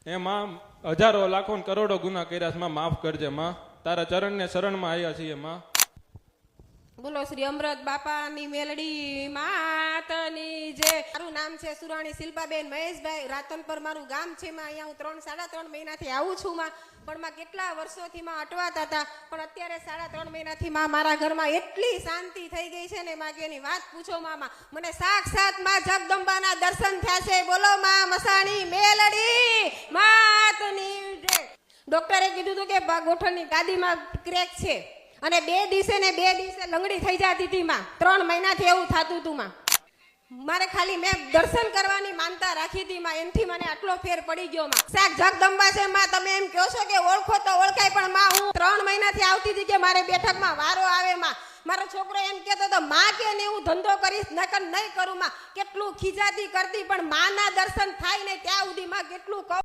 હે માં, હજારો લાખો ને કરોડો ગુના કર્યા છે માં, માફ કરજે માં, તારા ચરણ ને શરણમાં આવ્યા છીએ માં. બોલો શ્રી અમૃત બાપાની મેલડી માતની જે. મારું નામ છે સુરાણી શિલ્પાબેન મહેશભાઈ. રાતનપર મારું ગામ છે માં. અહીંયા હું 3-3.5 મહિનાથી આવું છું માં. પણ માં કેટલા વર્ષોથી માં અટવાતા હતા, પણ અત્યારે 3.5 મહિનાથી માં મારા ઘરમાં એટલી શાંતિ થઈ ગઈ છે ને માં કે એની વાત પૂછો માં. મને સાક્ષાત માં જગદંબાના દર્શન થયા છે. બોલો માં મસાણી મેલડી માતની જે. ડોક્ટરે કીધું હતું કે ગોઠણની ગાદીમાં ક્રેક છે અને 2 દિવસે ને 2 દિવસે લંગડી થઈ જતી હતી માં. 3 મહિનાથી એવું થતું હતું માં. મારે ખાલી મેં દર્શન કરવાની માનતા રાખી હતી માં, એનથી મને આટલો ફેર પડી ગયો માં. સાક જગદંબા છે માં. તમે એમ કહો છો કે ઓળખો તો ઓળખાય, પણ માં હું 3 મહિનાથી આવતી હતી કે મારે બેઠકમાં વારો આવે માં. મારો છોકરો એમ કહેતો હતો માં કે ને હું ધંધો કરીશ નકર નહીં કરું માં. કેટલું ખીજાતી કરતી, પણ માના દર્શન થાય ને ત્યાં સુધી માં કેટલું કહું.